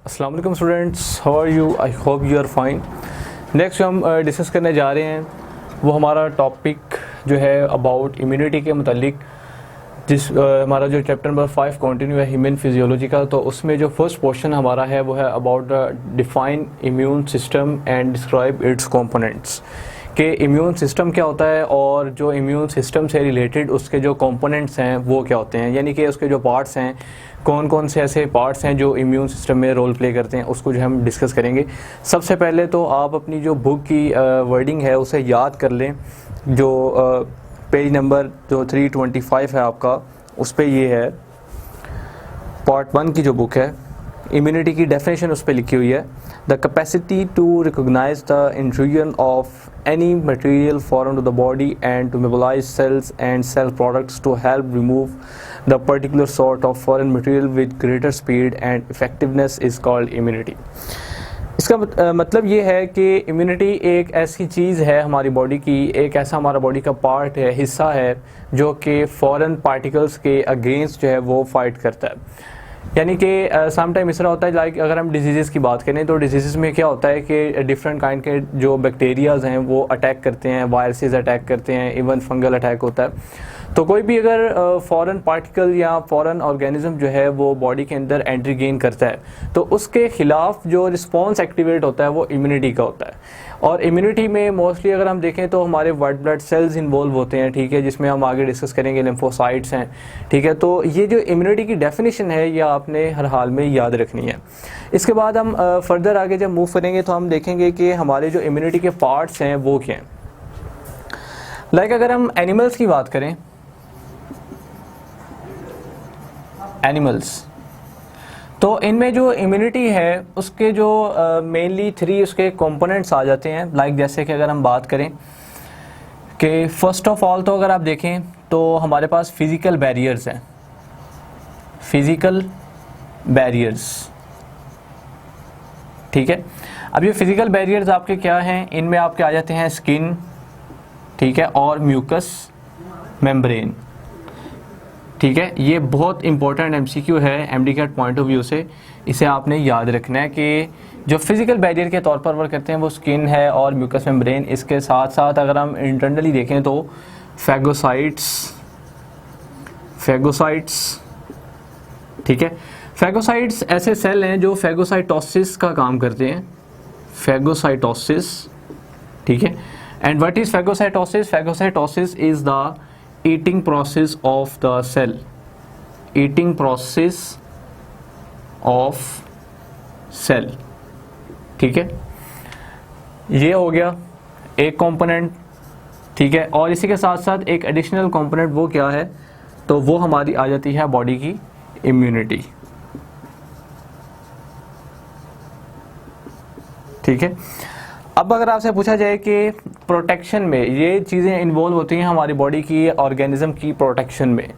अस्सलाम वालेकुम students, how are you? I hope you are fine. Next जो हम डिस्कस करने जा रहे हैं वो हमारा टॉपिक जो है अबाउट इम्यूनिटी के मतलब हमारा जो चैप्टर नंबर 5 कंटिन्यू है ह्यूमन फिजियोलॉजी का। तो उसमें जो फर्स्ट क्वेश्चन हमारा है वो है about the define immune system and describe it's components, कि इम्यून सिस्टम क्या होता है और जो इम्यून सिस्टम से रिलेटेड उसके जो कंपोनेंट्स हैं वो क्या होते हैं, यानी कि उसके जो पार्ट्स हैं, कौन कौन से ऐसे पार्ट्स हैं जो इम्यून सिस्टम में रोल प्ले करते हैं, उसको जो हम डिस्कस करेंगे। सबसे पहले तो आप अपनी जो बुक की वर्डिंग है उसे याद कर लें। जो पेज नंबर जो 325 है आपका, उस पर ये है पार्ट 1 की जो बुक है, इम्यूनिटी की डेफिनेशन उस पर लिखी हुई है। The capacity to recognise the intrusion of any material foreign to the body and to mobilize cells and cell products to help remove the particular sort of foreign material with greater speed and effectiveness is called immunity। इसका मतलब ये है कि immunity एक ऐसी चीज़ है हमारी body की, एक ऐसा हमारा बॉडी का पार्ट है, हिस्सा है, जो कि फॉरेन पार्टिकल्स के अगेंस्ट जो है वो फाइट करता है। यानी कि सम टाइम इस तरह होता है, लाइक अगर हम डिजीज़ की बात करें तो डिजीज़ में क्या होता है कि डिफरेंट काइंड के जो बैक्टीरियाज़ हैं वो अटैक करते हैं, वायरसेस अटैक करते हैं, इवन फंगल अटैक होता है। तो कोई भी अगर फॉरेन पार्टिकल या फॉरेन ऑर्गेनिज्म जो है वो बॉडी के अंदर एंट्री गेन करता है तो उसके ख़िलाफ़ जो रिस्पॉन्स एक्टिवेट होता है वो इम्यूनिटी का होता है। और इम्यूनिटी में मोस्टली अगर हम देखें तो हमारे वाइट ब्लड सेल्स इन्वॉल्व होते हैं, ठीक है, जिसमें हम आगे डिस्कस करेंगे, लिम्फोसाइट्स हैं, ठीक है। तो ये जो इम्यूनिटी की डेफिनेशन है ये आपने हर हाल में याद रखनी है। इसके बाद हम फर्दर आगे जब मूव करेंगे तो हम देखेंगे कि हमारे जो इम्यूनिटी के पार्ट्स हैं वो क्या हैं। लाइक अगर हम एनिमल्स की बात करें, एनिमल्स, तो इनमें जो इम्यूनिटी है उसके जो मेनली 3 उसके कंपोनेंट्स आ जाते हैं। लाइक जैसे कि अगर हम बात करें कि फर्स्ट ऑफ ऑल तो अगर आप देखें तो हमारे पास फिज़िकल बैरियर्स हैं, फिज़िकल बैरियर्स, ठीक है। अब ये फिज़िकल बैरियर्स आपके क्या हैं, इनमें आपके आ जाते हैं स्किन, ठीक है, और म्यूकस मेम्ब्रेन, ठीक है। ये बहुत इंपॉर्टेंट एमसीक्यू है एमडीकैट पॉइंट ऑफ व्यू से, इसे आपने याद रखना है कि जो फिज़िकल बैरियर के तौर पर वर्क करते हैं वो स्किन है और म्यूकस मेम्ब्रेन। इसके साथ साथ अगर हम इंटरनली देखें तो फैगोसाइट्स, ठीक है। फैगोसाइट्स ऐसे सेल हैं जो फैगोसाइटोसिस का काम करते हैं, फैगोसाइटोसिस, ठीक है। And what is phagocytosis? Phagocytosis is the eating process of the cell, eating process of cell, ठीक है। ये हो गया एक कंपोनेंट, ठीक है। और इसी के साथ साथ एक एडिशनल कंपोनेंट वो क्या है, तो वो हमारी आ जाती है बॉडी की इम्यूनिटी, ठीक है। अब अगर आपसे पूछा जाए कि प्रोटेक्शन में ये चीज़ें इन्वॉल्व होती हैं हमारी बॉडी की ऑर्गेनिज्म की प्रोटेक्शन में,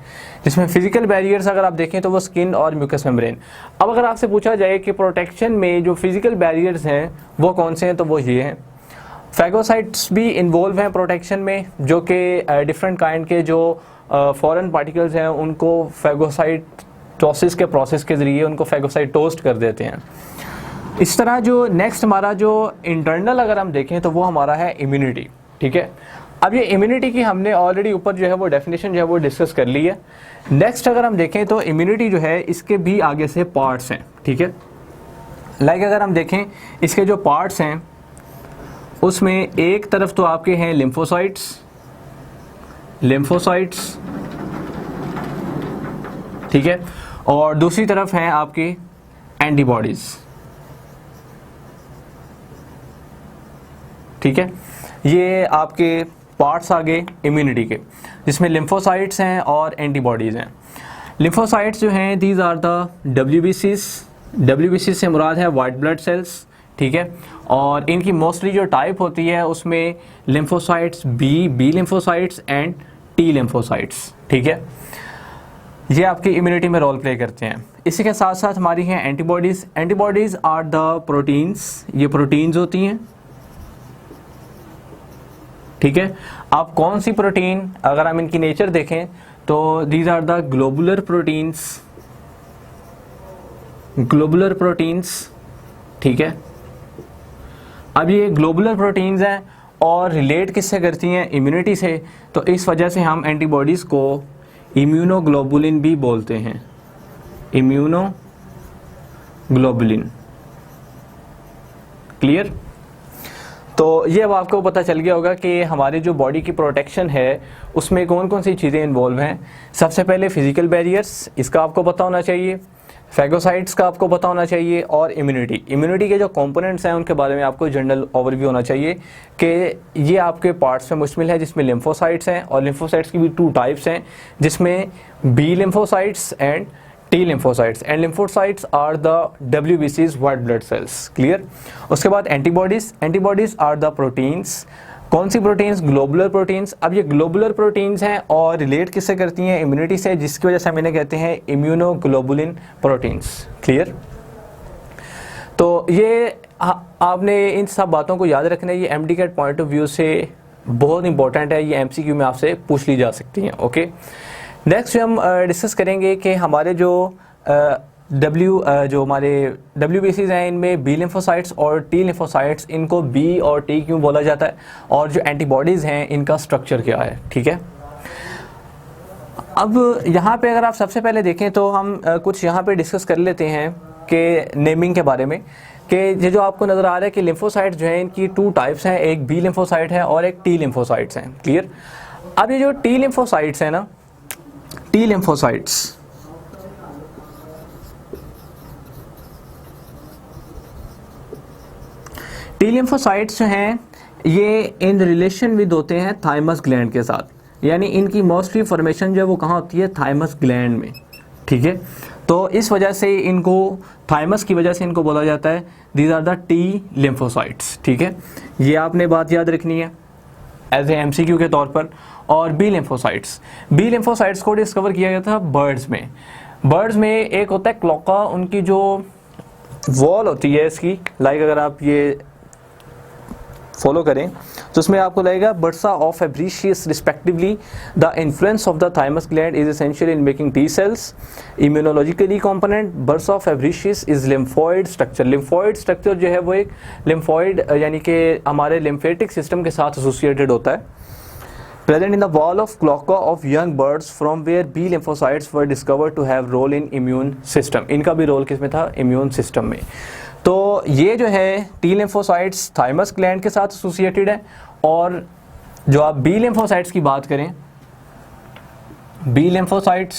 जिसमें फिजिकल बैरियर्स अगर आप देखें तो वो स्किन और म्यूकस मेम्ब्रेन। अब अगर आपसे पूछा जाए कि प्रोटेक्शन में जो फिजिकल बैरियर्स हैं वो कौन से हैं, तो वो ये हैं। फैगोसाइट्स भी इन्वॉल्व हैं प्रोटेक्शन में, जो कि डिफरेंट काइंड के जो फॉरेन पार्टिकल्स हैं उनको फैगोसाइटोसिस के प्रोसेस के ज़रिए उनको फैगोसाइटोस्ट कर देते हैं। इस तरह जो नेक्स्ट हमारा जो इंटरनल अगर हम देखें तो वो हमारा है इम्यूनिटी, ठीक है। अब ये इम्यूनिटी की हमने ऑलरेडी ऊपर जो है वो डेफिनेशन जो है वो डिस्कस कर ली है। नेक्स्ट अगर हम देखें तो इम्यूनिटी जो है इसके भी आगे से पार्ट्स हैं, ठीक है। लाइक अगर हम देखें इसके जो पार्ट्स हैं उसमें एक तरफ तो आपके हैं लिम्फोसाइट्स, ठीक है, और दूसरी तरफ हैं आपकी एंटीबॉडीज़, ठीक है। ये आपके पार्ट्स आ गए इम्यूनिटी के, जिसमें लिम्फोसाइट्स हैं और एंटीबॉडीज़ हैं। लिम्फोसाइट्स जो हैं दीज आर द डब्ल्यूबीसीज से मुराद है वाइट ब्लड सेल्स, ठीक है। और इनकी मोस्टली जो टाइप होती है उसमें lymphocytes B lymphocytes and T lymphocytes, ठीक है। ये आपकी इम्यूनिटी में रोल प्ले करते हैं। इसी के साथ साथ हमारी हैं antibodies. Antibodies are the proteins, ये प्रोटीन्स होती हैं, ठीक है। आप कौन सी प्रोटीन, अगर हम इनकी नेचर देखें तो these are the globular proteins, ठीक है। अब ये ग्लोबुलर प्रोटीन्स हैं और रिलेट किससे करती हैं? इम्यूनिटी से। तो इस वजह से हम एंटीबॉडीज़ को इम्यूनोग्लोबुलिन भी बोलते हैं, इम्यूनोग्लोबुलिन। क्लियर? तो ये अब आपको पता चल गया होगा कि हमारी जो बॉडी की प्रोटेक्शन है उसमें कौन कौन सी चीज़ें इन्वॉल्व हैं। सबसे पहले फिजिकल बैरियर्स, इसका आपको पता होना चाहिए। फैगोसाइट्स का आपको पता होना चाहिए। और इम्यूनिटी के जो कंपोनेंट्स हैं उनके बारे में आपको जनरल ओवरव्यू होना चाहिए कि ये आपके पार्ट्स में मुश्तमिल है, जिसमें लिम्फोसाइट्स हैं। और लिम्फोसाइट्स की भी 2 टाइप्स हैं, जिसमें B lymphocytes and T lymphocytes, and lymphocytes are the WBCs, white blood cells. Clear? उसके बाद एंटीबॉडीज आर द प्रोटीन्स। कौन सी प्रोटीन्स? Globular proteins. अब ये ग्लोबुलर प्रोटीन्स हैं और रिलेट किससे करती हैं? इम्यूनिटी से, जिसकी वजह से हम इन्हें कहते हैं इम्यूनोग्लोबुलिन प्रोटीन्स। क्लियर? तो ये आपने इन सब बातों को याद रखना है। ये MD के पॉइंट ऑफ व्यू से बहुत इंपॉर्टेंट है, ये MCQ में आपसे पूछ ली जा सकती हैं। ओके, नेक्स्ट हम डिस्कस करेंगे कि हमारे जो हमारे WBCs हैं इनमें बी लिम्फोसाइट्स और टी लिम्फोसाइट्स, इनको बी और टी क्यों बोला जाता है, और जो एंटीबॉडीज़ हैं इनका स्ट्रक्चर क्या है। ठीक है, अब यहाँ पे अगर आप सबसे पहले देखें तो हम कुछ यहाँ पे डिस्कस कर लेते हैं कि नेमिंग के बारे में, कि ये जो आपको नज़र आ रहा है कि लिम्फोसाइट्स जो हैं इनकी 2 टाइप्स हैं, एक बी लिम्फोसाइट है और एक टी लिम्फोसाइट्स हैं। क्लियर? अब ये जो टी लिम्फोसाइट्स हैं ना, टी लिम्फोसाइट्स जो हैं ये इन रिलेशन विद होते हैं थाइमस ग्लैंड के साथ, यानी इनकी मोस्टली फॉर्मेशन जो है वो कहाँ होती है? थाइमस ग्लैंड में। ठीक है, तो इस वजह से इनको थाइमस की वजह से इनको बोला जाता है these are the T lymphocytes. ठीक है, ये आपने बात याद रखनी है एज ए MCQ के तौर पर। और बी लिम्फोसाइट्स को डिस्कवर किया गया था बर्ड्स में एक होता है क्लोका, उनकी जो वॉल होती है इसकी, लाइक अगर आप ये फॉलो करें तो उसमें आपको लगेगा bursa of Fabricius respectively the influence of the thymus gland is essential in making T cells. Immunologically component bursa of Fabricius is lymphoid structure जो है वो एक लिम्फॉइड यानी कि हमारे लिम्फेटिक सिस्टम के साथ एसोसिएटेड होता है। Present in the wall of cloaca of young birds from where B lymphocytes were discovered to have role in immune system. इनका भी रोल किसमें था? इम्यून सिस्टम में। तो ये जो है T lymphocytes थाइमस ग्लैंड के साथ एसोसिएटेड है। और जो आप B lymphocytes की बात करें, B lymphocytes,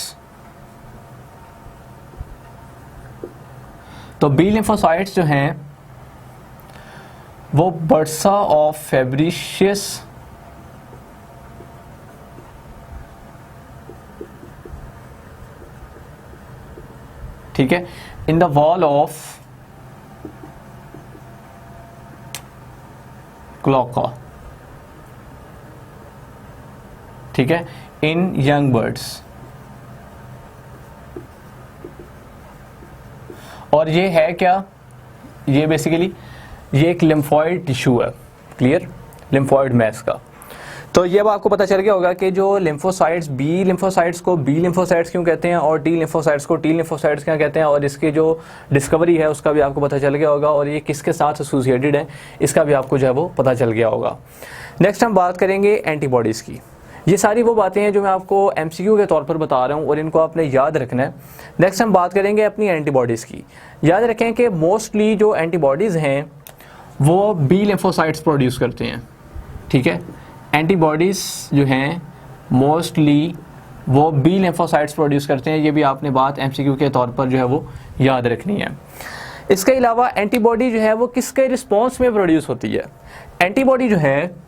तो B lymphocytes जो हैं वो बर्सा ऑफ फेब्रिशियस ठीक है in the wall of cloaca, ठीक है, इन यंग बर्ड्स। और ये है क्या? ये बेसिकली ये एक लिम्फॉइड टिश्यू है। क्लियर? लिम्फॉइड मैस का। तो ये अब आपको पता चल गया होगा कि जो लिम्फोसाइट्स, बी लिम्फोसाइट्स को बी लिम्फोसाइट्स क्यों कहते हैं और टी लिम्फोसाइट्स को टी लिम्फोसाइट्स क्या कहते हैं, और इसकी जो डिस्कवरी है उसका भी आपको पता चल गया होगा, और ये किसके साथ एसोसिएटेड है इसका भी आपको जो है वो पता चल गया होगा। नेक्स्ट हम बात करेंगे एंटीबॉडीज़ की। ये सारी वो बातें हैं जो मैं आपको MCQ के तौर पर बता रहा हूँ और इनको आपने याद रखना है। नेक्स्ट हम बात करेंगे अपनी एंटीबॉडीज़ की। याद रखें कि मोस्टली जो एंटीबॉडीज़ हैं वो बी लिम्फोसाइट्स प्रोड्यूस करते हैं। ठीक है, एंटीबॉडीज़ जो हैं मोस्टली वो बी लिम्फोसाइट्स प्रोड्यूस करते हैं। ये भी आपने बात MCQ के तौर पर जो है वो याद रखनी है। इसके अलावा एंटीबॉडी जो है वो किसके रिस्पॉन्स में प्रोड्यूस होती है? एंटीबॉडी जो है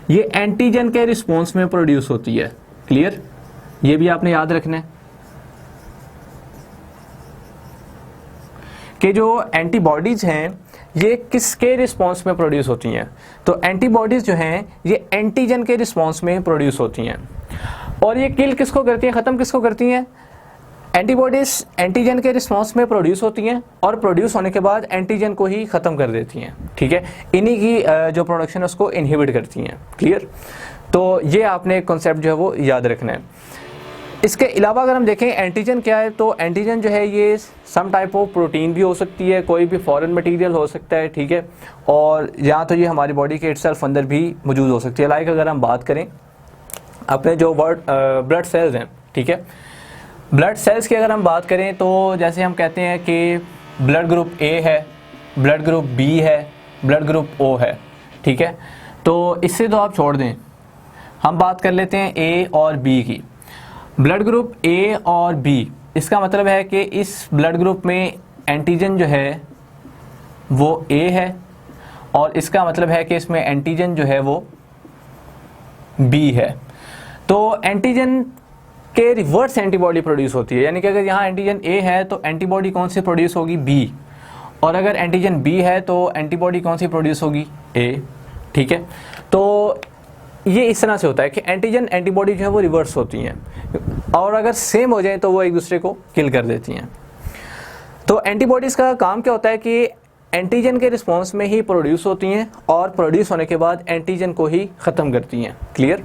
ये एंटीजन के रिस्पॉन्स में प्रोड्यूस होती है। क्लियर? ये भी आपने याद रखना है कि जो एंटीबॉडीज़ हैं ये किसके रिस्पॉन्स में प्रोड्यूस होती हैं? तो एंटीबॉडीज़ जो हैं ये एंटीजन के रिस्पॉन्स में प्रोड्यूस होती हैं। और ये किल किसको करती हैं, ख़त्म किसको करती हैं? एंटीबॉडीज़ एंटीजन के रिस्पॉन्स में प्रोड्यूस होती हैं और प्रोड्यूस होने के बाद एंटीजन को ही ख़त्म कर देती हैं। ठीक है, इन्हीं की जो प्रोडक्शन है उसको इनहिबिट करती हैं। क्लियर? तो ये आपने कॉन्सेप्ट जो है वो याद रखना है। इसके अलावा अगर हम देखें एंटीजन क्या है, तो एंटीजन जो है ये सम टाइप ऑफ प्रोटीन भी हो सकती है, कोई भी फॉरेन मटेरियल हो सकता है, ठीक है, और या तो ये हमारी बॉडी के इटसेल्फ अंदर भी मौजूद हो सकती है। लाइक अगर हम बात करें अपने जो ब्लड सेल्स हैं, ठीक है, ब्लड सेल्स की अगर हम बात करें तो जैसे हम कहते हैं कि ब्लड ग्रुप ए है, ब्लड ग्रुप बी है, ब्लड ग्रुप ओ है, ठीक है, तो इससे तो आप छोड़ दें, हम बात कर लेते हैं ए और बी की। ब्लड ग्रुप ए और बी, इसका मतलब है कि इस ब्लड ग्रुप में एंटीजन जो है वो ए है, और इसका मतलब है कि इसमें एंटीजन जो है वो बी है। तो एंटीजन के रिवर्स एंटीबॉडी प्रोड्यूस होती है, यानी कि अगर यहाँ एंटीजन ए है तो एंटीबॉडी कौन सी प्रोड्यूस होगी, बी, और अगर एंटीजन बी है तो एंटीबॉडी कौन सी प्रोड्यूस होगी, ए, ठीक है। तो ये इस तरह से होता है कि एंटीजन एंटीबॉडी जो है वो रिवर्स होती हैं, और अगर सेम हो जाए तो वो एक दूसरे को किल कर देती हैं। तो एंटीबॉडीज़ का काम क्या होता है कि एंटीजन के रिस्पॉन्स में ही प्रोड्यूस होती हैं, और प्रोड्यूस होने के बाद एंटीजन को ही ख़त्म करती हैं। क्लियर?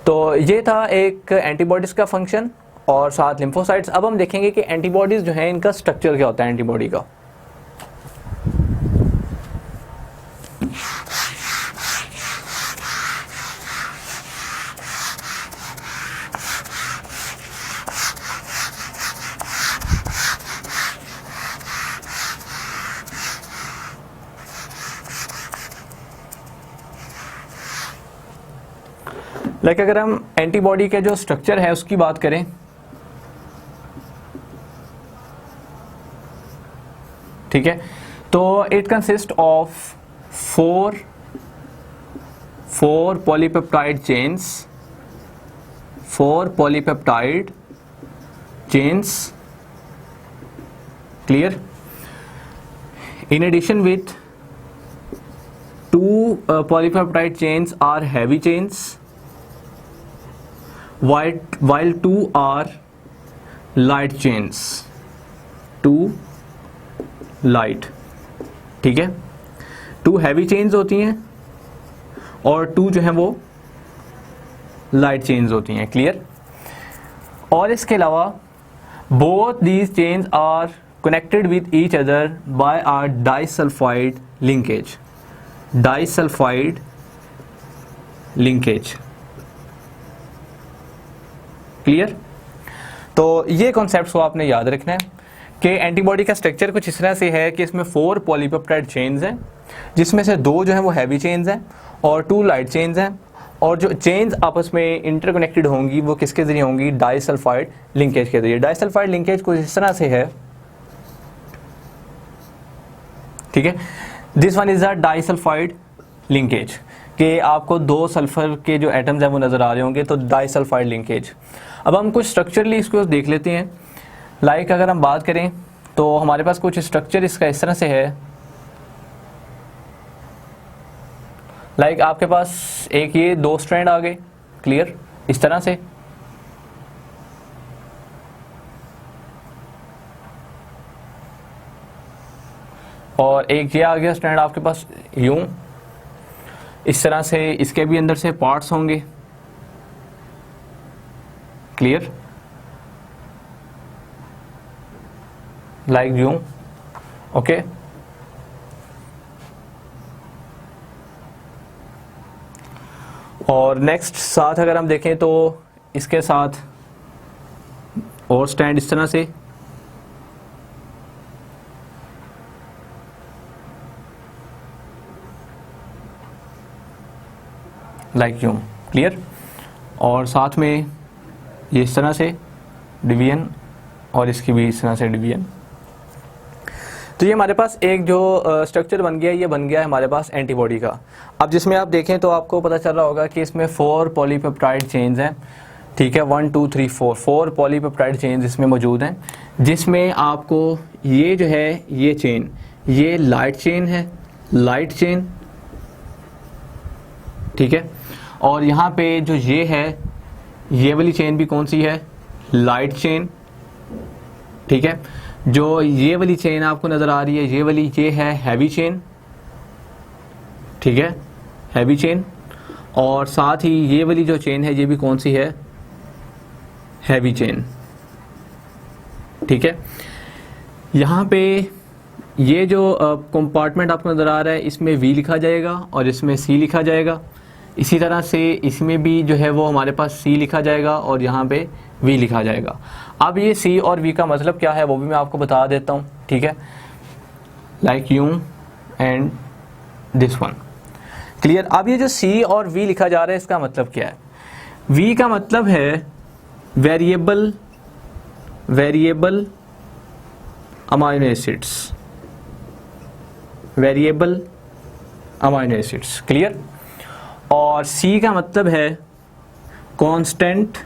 तो ये था एक एंटीबॉडीज़ का फंक्शन और साथ लिम्फोसाइट्स। अब हम देखेंगे कि एंटीबॉडीज़ जो हैं इनका स्ट्रक्चर क्या होता है एंटीबॉडी का। लाइक अगर हम एंटीबॉडी के जो स्ट्रक्चर है उसकी बात करें, ठीक है, तो it consist of four polypeptide chains, clear, in addition with two polypeptide chains are heavy chains, while two are light chains, two light, ठीक है, टू हैवी चेन्स होती हैं और टू जो है वो लाइट चेन्स होती हैं। क्लियर? और इसके अलावा both these chains are connected with each other by a disulfide linkage, clear? तो ये कॉन्सेप्ट्स को आपने याद रखना है कि एंटीबॉडी का स्ट्रक्चर कुछ इस तरह से है कि इसमें 4 पॉलीपेप्टाइड चेन्स हैं, जिसमें से 2 जो हैं वो हैवी चेन्स हैं और 2 लाइट चेन्स हैं, और जो चेन्स आपस में इंटरकनेक्टेड होंगी वो किसके ज़रिए होंगी, डाइसल्फाइड लिंकेज के ज़रिए। डाइसल्फाइड लिंकेज कुछ इस तरह से है, ठीक है, this one is a disulphide linkage, कि आपको 2 सल्फर के जो एटम्स हैं वो नज़र आ रहे होंगे, तो डाइसल्फाइड लिंकेज। अब हम कुछ स्ट्रक्चरली इसको देख लेते हैं। लाइक अगर हम बात करें तो हमारे पास कुछ स्ट्रक्चर इसका इस तरह से है। लाइक आपके पास एक ये 2 स्ट्रैंड आ गए, क्लियर, इस तरह से, और एक ये आ गया स्ट्रैंड आपके पास यूं, इस तरह से इसके भी अंदर से पार्ट्स होंगे, क्लियर, लाइक यूं, ओके। और नेक्स्ट साथ अगर हम देखें तो इसके साथ और स्टैंड इस तरह से, लाइक यूं, क्लियर, और साथ में ये इस तरह से डिवीजन और इसकी भी इस तरह से डिवीजन। तो ये हमारे पास एक जो स्ट्रक्चर बन गया, ये बन गया है हमारे पास एंटीबॉडी का। अब जिसमें आप देखें तो आपको पता चल रहा होगा कि इसमें 4 पॉलीपेप्टाइड चेन्स हैं, ठीक है, 1 2 3 4 पॉलीपेप्टाइड चेन्स इसमें मौजूद हैं, जिसमें आपको ये जो है ये चेन, ये लाइट चेन है, लाइट चेन, ठीक है, और यहाँ पे जो ये है ये वाली चेन भी कौन सी है, लाइट चेन, ठीक है, जो ये वाली चेन आपको नज़र आ रही है ये वाली, ये है हैवी चेन, ठीक है, हैवी चेन, और साथ ही ये वाली जो चेन है ये भी कौन सी है, हैवी चेन। ठीक है, यहाँ पे ये जो कंपार्टमेंट आपको नज़र आ रहा है इसमें V लिखा जाएगा और इसमें C लिखा जाएगा। इसी तरह से इसमें भी जो है वो हमारे पास C लिखा जाएगा और यहाँ पे V लिखा जाएगा। अब ये C और V का मतलब क्या है वो भी मैं आपको बता देता हूँ। ठीक है, लाइक यूं एंड दिस वन। क्लियर। अब ये जो C और V लिखा जा रहा है इसका मतलब क्या है? V का मतलब है variable amino acids, variable amino acids. Clear. और C का मतलब है constant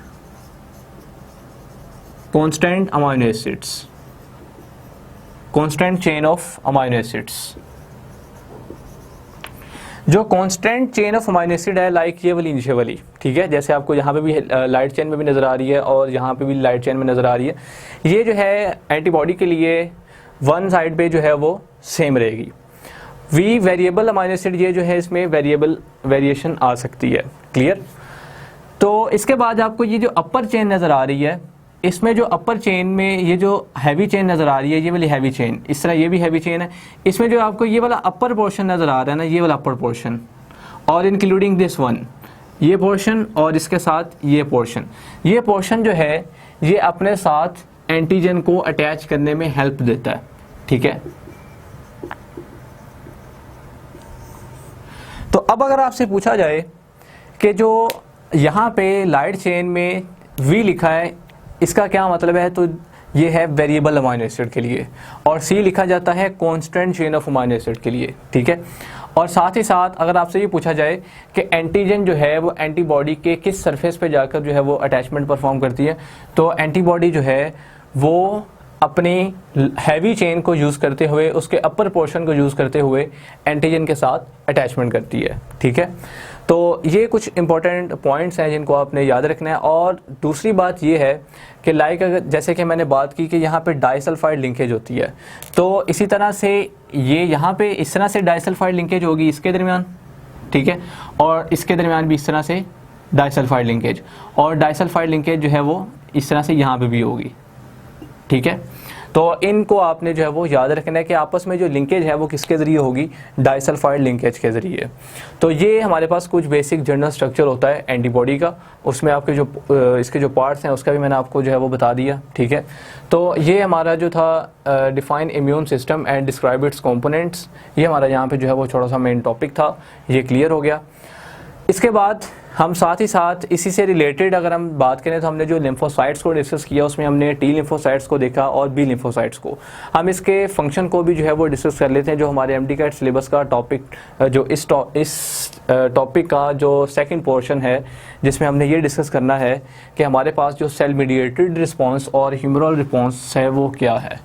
amino acids, constant chain of amino acids. जो constant chain of amino acid है लाइक ये वाली नीचे वाली, ठीक है, जैसे आपको यहाँ पे भी लाइट चेन में भी नज़र आ रही है और यहाँ पे भी लाइट चेन में नज़र आ रही है, ये जो है एंटीबॉडी के लिए वन साइड पे जो है वो सेम रहेगी। वी वेरिएबल अमाइनो एसिड, ये जो है इसमें वेरिएशन आ सकती है। क्लियर। तो इसके बाद आपको ये जो अपर चेन नज़र आ रही है, इसमें जो अपर चेन में ये जो हैवी चेन नज़र आ रही है, ये वाली हैवी चेन, इस तरह ये भी हैवी चेन है। इसमें जो आपको ये वाला अपर पोर्शन नज़र आ रहा है ना, ये वाला अपर पोर्शन और इंक्लूडिंग दिस वन, ये पोर्शन और इसके साथ ये पोर्शन जो है ये अपने साथ एंटीजन को अटैच करने में हेल्प देता है। ठीक है। तो अब अगर आपसे पूछा जाए कि जो यहाँ पे लाइट चेन में V लिखा है इसका क्या मतलब है, तो ये है वेरिएबल अमाइनो एसिड के लिए, और C लिखा जाता है constant chain of amino acid के लिए। ठीक है। और साथ ही साथ अगर आपसे ये पूछा जाए कि एंटीजन जो है वो एंटीबॉडी के किस सरफेस पे जाकर जो है वो अटैचमेंट परफॉर्म करती है, तो एंटीबॉडी जो है वो अपनी हैवी चेन को यूज़ करते हुए, उसके अपर पोर्शन को यूज़ करते हुए एंटीजन के साथ अटैचमेंट करती है। ठीक है। तो ये कुछ इंपॉर्टेंट पॉइंट्स हैं जिनको आपने याद रखना है। और दूसरी बात ये है कि लाइक अगर जैसे कि मैंने बात की कि यहाँ पे डाइसल्फाइड लिंकेज होती है, तो इसी तरह से ये यहाँ पे इस तरह से डाइसल्फाइड लिंकेज होगी इसके दरमियान। ठीक है। और इसके दरमियान भी इस तरह से डाइसल्फाइड लिंकेज, और डाइसल्फाइड लिंकेज जो है वो इस तरह से यहाँ पे भी होगी। ठीक है। तो इनको आपने जो है वो याद रखना है कि आपस में जो लिंकेज है वो किसके ज़रिए होगी, डाइसल्फाइड लिंकेज के ज़रिए। तो ये हमारे पास कुछ बेसिक जनरल स्ट्रक्चर होता है एंटीबॉडी का, उसमें आपके जो इसके जो पार्ट्स हैं उसका भी मैंने आपको जो है वो बता दिया। ठीक है। तो ये हमारा जो था define immune system and describe it's components, ये हमारा यहाँ पे जो है वो थोड़ा सा मेन टॉपिक था, ये क्लियर हो गया। इसके बाद हम साथ ही साथ इसी से रिलेटेड अगर हम बात करें तो हमने जो लिम्फोसाइट्स को डिस्कस किया उसमें हमने टी लिम्फोसाइट्स को देखा और बी लिम्फोसाइट्स को। हम इसके फंक्शन को भी जो है वो डिस्कस कर लेते हैं, जो हमारे एमडी कैट सिलेबस का टॉपिक, जो इस टॉपिक का जो सेकंड पोर्शन है, जिसमें हमने ये डिस्कस करना है कि हमारे पास जो सेल मीडिएटेड रिस्पॉन्स और ह्यूमरल रिस्पॉन्स है वो क्या है।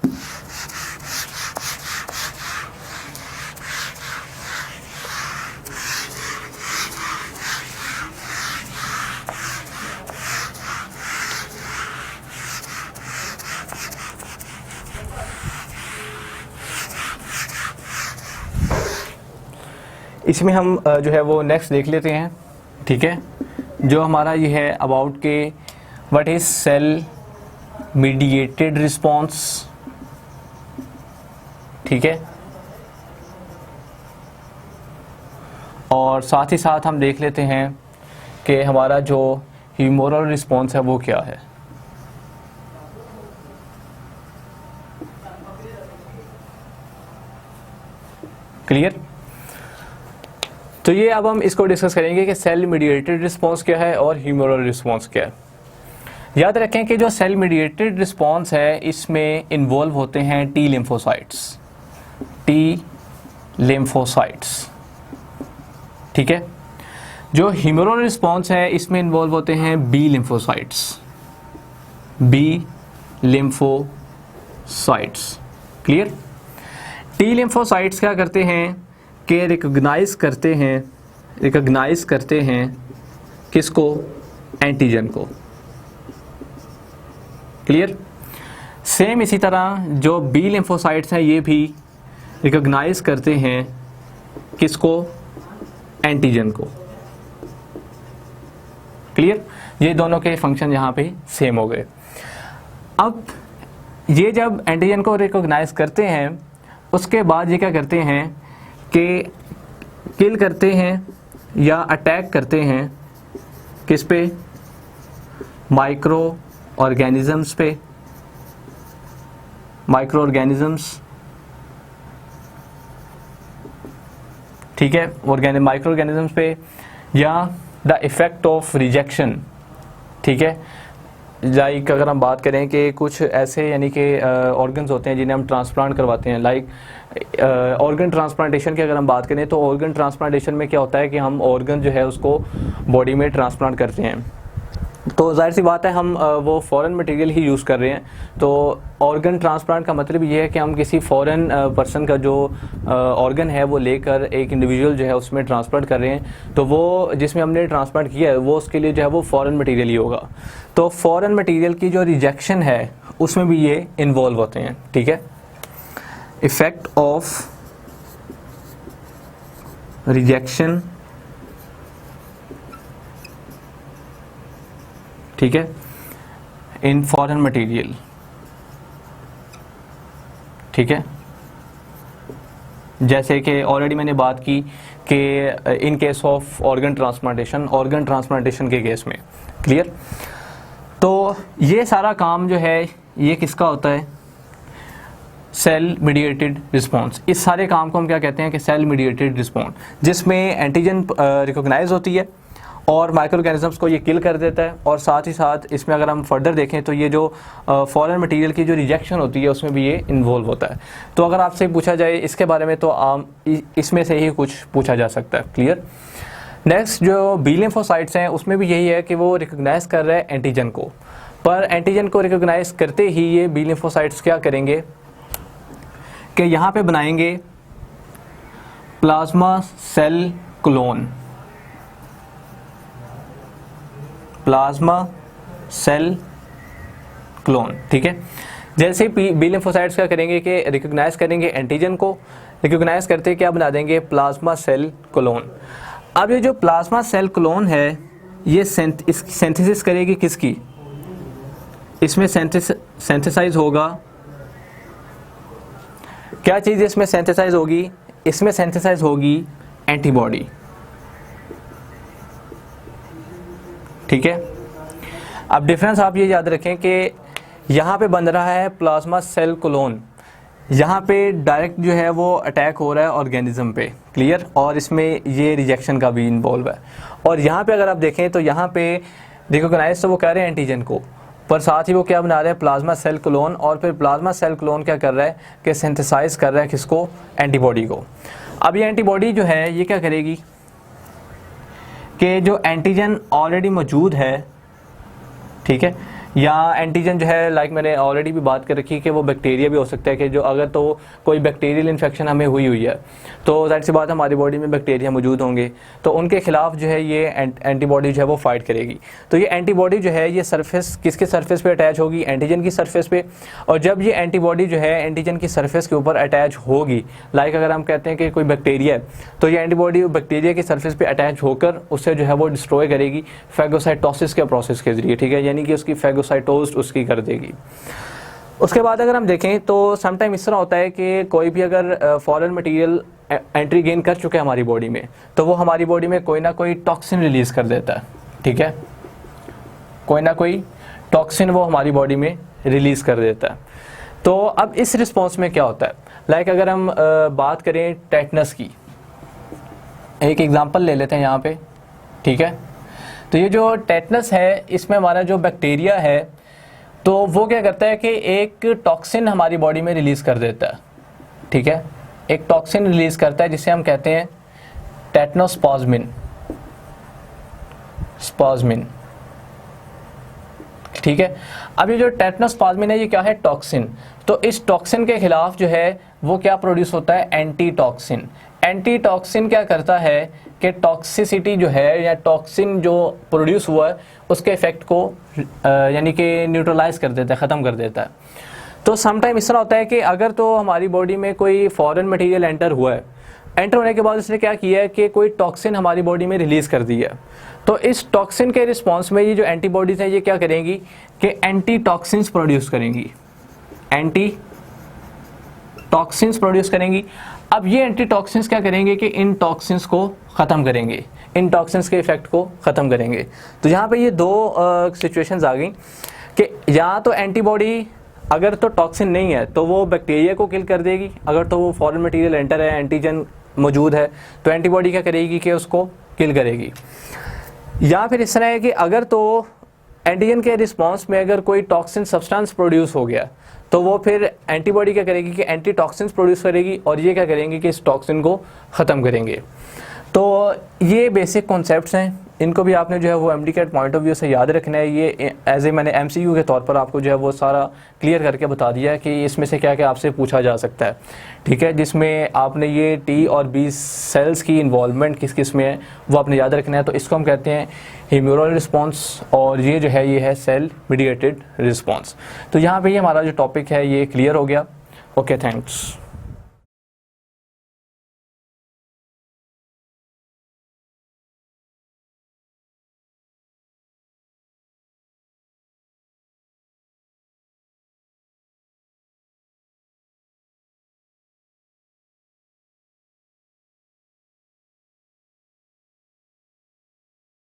इसमें हम जो है वो नेक्स्ट देख लेते हैं। ठीक है। जो हमारा ये है अबाउट के what is cell mediated response. ठीक है। और साथ ही साथ हम देख लेते हैं कि हमारा जो ह्यूमरल रिस्पॉन्स है वो क्या है। क्लियर। तो ये अब हम इसको डिस्कस करेंगे कि सेल मीडिएटेड रिस्पॉन्स क्या है और ह्यूमरल रिस्पॉन्स क्या है। याद रखें कि जो सेल मीडिएटेड रिस्पॉन्स है इसमें इन्वॉल्व होते हैं टी लिम्फोसाइट्स। ठीक है। जो ह्यूमरल रिस्पॉन्स है इसमें इन्वॉल्व होते हैं B lymphocytes. Clear. T lymphocytes क्या करते हैं कि रिकॉग्नाइज करते हैं किसको, एंटीजन को। क्लियर। सेम इसी तरह जो बी लिम्फोसाइट्स हैं ये भी रिकॉग्नाइज करते हैं किसको, एंटीजन को। क्लियर, ये दोनों के फंक्शन यहाँ पे सेम हो गए। अब ये जब एंटीजन को रिकॉग्नाइज करते हैं उसके बाद ये क्या करते हैं कि किल करते हैं या अटैक करते हैं किस पे, माइक्रो ऑर्गेनिजम्स पे, माइक्रो ऑर्गेनिजम्स, ठीक है, माइक्रो ऑर्गेनिजम्स पे, या द इफेक्ट ऑफ रिजेक्शन, ठीक है। लाइक अगर हम बात करें कि कुछ ऐसे यानी कि ऑर्गन्स होते हैं जिन्हें हम ट्रांसप्लांट करवाते हैं, लाइक ऑर्गन ट्रांसप्लांटेशन की अगर हम बात करें तो ऑर्गन ट्रांसप्लांटेशन में क्या होता है कि हम ऑर्गन जो है उसको बॉडी में ट्रांसप्लांट करते हैं, तो जाहिर सी बात है हम वो फॉरेन मटेरियल ही यूज़ कर रहे हैं। तो ऑर्गन ट्रांसप्लांट का मतलब ये है कि हम किसी फॉरेन पर्सन का जो ऑर्गन है वो लेकर एक इंडिविजुअल जो है उसमें ट्रांसप्लांट कर रहे हैं, तो वो जिसमें हमने ट्रांसप्लांट किया है वो उसके लिए जो है वो फॉरेन मटेरियल ही होगा। तो फॉरेन मटेरियल की जो रिजेक्शन है उसमें भी ये इन्वॉल्व होते हैं, ठीक है। इफेक्ट ऑफ रिजेक्शन, ठीक है, इन फॉरेन मटेरियल, ठीक है। जैसे कि ऑलरेडी मैंने बात की कि in case of organ transplantation के केस में, क्लियर। तो ये सारा काम जो है ये किसका होता है, सेल मीडिएटेड रिस्पॉन्स। इस सारे काम को हम क्या कहते हैं कि सेल मीडिएटेड रिस्पॉन्स, जिसमें एंटीजन रिकॉग्नाइज होती है और माइक्रो ऑर्गेनिजम्स को ये किल कर देता है, और साथ ही साथ इसमें अगर हम फर्दर देखें तो ये जो फॉरेन मटेरियल की जो रिजेक्शन होती है उसमें भी ये इन्वॉल्व होता है। तो अगर आपसे पूछा जाए इसके बारे में तो इसमें से ही कुछ पूछा जा सकता है, क्लियर। नेक्स्ट जो बी लिम्फोसाइट्स हैं उसमें भी यही है कि वो रिकॉग्नाइज कर रहे हैं एंटीजन को, पर एंटीजन को रिकॉग्नाइज करते ही ये बी लिम्फोसाइट्स क्या करेंगे कि यहाँ पे बनाएंगे plasma cell clone, plasma cell clone, ठीक है। जैसे बी लिम्फोसाइट्स क्या करेंगे कि रिकॉग्नाइज करेंगे एंटीजन को, रिकॉग्नाइज करते क्या बना देंगे, प्लाज्मा सेल क्लोन। अब ये जो प्लाज्मा सेल क्लोन है ये सिंथेसिस करेगी किसकी, इसमें सिंथेसाइज होगा, क्या चीज़ इसमें सिंथेसाइज होगी, इसमें सिंथेसाइज होगी एंटीबॉडी, ठीक है। अब डिफरेंस आप ये याद रखें कि यहाँ पे बन रहा है प्लाज्मा सेल क्लोन, यहाँ पे डायरेक्ट जो है वो अटैक हो रहा है ऑर्गेनिज्म पे, क्लियर, और इसमें ये रिजेक्शन का भी इन्वॉल्व है। और यहाँ पे अगर आप देखें तो यहाँ पे रिकॉग्नाइज तो वो कह रहे हैं एंटीजन को, पर साथ ही वो क्या बना रहे हैं, प्लाज्मा सेल क्लोन, और फिर प्लाज्मा सेल क्लोन क्या कर रहा है कि सिंथेसाइज कर रहा है किसको, एंटीबॉडी को। अब ये एंटीबॉडी जो है ये क्या करेगी कि जो एंटीजन ऑलरेडी मौजूद है, ठीक है, या एंटीजन जो है लाइक मैंने ऑलरेडी भी बात कर रखी कि वो बैक्टीरिया भी हो सकता है कि जो अगर तो कोई बैक्टीरियल इन्फेक्शन हमें हुई है तो जाहिर सी बात हमारी बॉडी में बैक्टीरिया मौजूद होंगे, तो उनके खिलाफ जो है ये एंटीबॉडी जो है वो फाइट करेगी। तो ये एंटीबॉडी जो है ये सरफेस किसके सरफेस पे अटैच होगी, एंटीजन की सरफेस पे, और जब ये एंटीबॉडी जो है एंटीजन की सरफेस के ऊपर अटैच होगी, लाइक अगर हम कहते हैं कि कोई बैक्टीरिया है तो ये एंटीबॉडी बैक्टीरिया की सरफेस पे अटैच होकर उससे जो है वो डिस्ट्रॉय करेगी फैगोसाइटोसिस के प्रोसेस के जरिए, ठीक है, यानी कि उसकी फैगोसाइटोज उसकी कर देगी। उसके बाद अगर हम देखें तो समटाइम इस तरह होता है कि कोई भी अगर फॉरेन मटेरियल एंट्री गेन कर चुके हैं हमारी बॉडी में तो वो हमारी बॉडी में कोई ना कोई टॉक्सिन रिलीज कर देता है, ठीक है, कोई ना कोई टॉक्सिन वो हमारी बॉडी में रिलीज कर देता है। तो अब इस रिस्पॉन्स में क्या होता है, लाइक अगर हम बात करें टेटनस की, एक एग्जांपल ले लेते हैं यहाँ पे, ठीक है। तो ये जो टेटनस है इसमें हमारा जो बैक्टीरिया है तो वो क्या करता है कि एक टॉक्सिन हमारी बॉडी में रिलीज़ कर देता है, ठीक है, एक टॉक्सिन रिलीज़ करता है जिसे हम कहते हैं टेटनोस्पाज्मिन, ठीक है। अब ये जो टेटनोस्पाज्मिन है ये क्या है, टॉक्सिन। तो इस टॉक्सिन के खिलाफ जो है वो क्या प्रोड्यूस होता है, एंटी टॉक्सिन। एंटी टॉक्सिन क्या करता है कि टॉक्सिसिटी जो है या टॉक्सिन जो प्रोड्यूस हुआ है उसके इफेक्ट को यानी कि न्यूट्रलाइज कर देता है, ख़त्म कर देता है। तो समटाइम इस तरह होता है कि अगर तो हमारी बॉडी में कोई फॉरेन मटेरियल एंटर हुआ है, एंटर होने के बाद उसने क्या किया है कि कोई टॉक्सिन हमारी बॉडी में रिलीज़ कर दी है, तो इस टॉक्सिन के रिस्पॉन्स में ये जो एंटीबॉडीज हैं ये क्या करेंगी कि एंटी टॉक्सिन्स प्रोड्यूस करेंगी, एंटी टॉक्सिन्स प्रोड्यूस करेंगी। अब ये एंटी टॉक्सिन्स क्या करेंगे कि इन टॉक्सिन्स को ख़त्म करेंगे, इन टॉक्सिन्स के इफेक्ट को ख़त्म करेंगे। तो यहाँ पे ये दो सिचुएशंस आ गई कि या तो एंटीबॉडी अगर तो टॉक्सिन नहीं है तो वो बैक्टीरिया को किल कर देगी, अगर तो वो फॉरेन मटेरियल एंटर है, एंटीजन मौजूद है, तो एंटीबॉडी क्या करेगी कि उसको किल करेगी। या फिर इस तरह है कि अगर तो एंटीजन के रिस्पांस में अगर कोई टॉक्सिन सब्सटेंस प्रोड्यूस हो गया तो वो फिर एंटीबॉडी क्या करेगी कि एंटी टॉक्सिन्स प्रोड्यूस करेगी और ये क्या करेंगे कि इस टॉक्सिन को ख़त्म करेंगे। तो ये बेसिक कॉन्सेप्ट्स हैं, इनको भी आपने जो है वो एमडी के पॉइंट ऑफ व्यू से याद रखना है। ये एज ए मैंने एमसीक्यू के तौर पर आपको जो है वो सारा क्लियर करके बता दिया है कि इसमें से क्या क्या आपसे पूछा जा सकता है, ठीक है, जिसमें आपने ये टी और बी सेल्स की इन्वॉल्वमेंट किस किस में है वो आपने याद रखना है। तो इसको हम कहते हैं ह्यूमरल रिस्पॉन्स और ये जो है ये है सेल मीडिएटेड रिस्पॉन्स। तो यहाँ पर ये हमारा जो टॉपिक है ये क्लियर हो गया। Okay, thanks.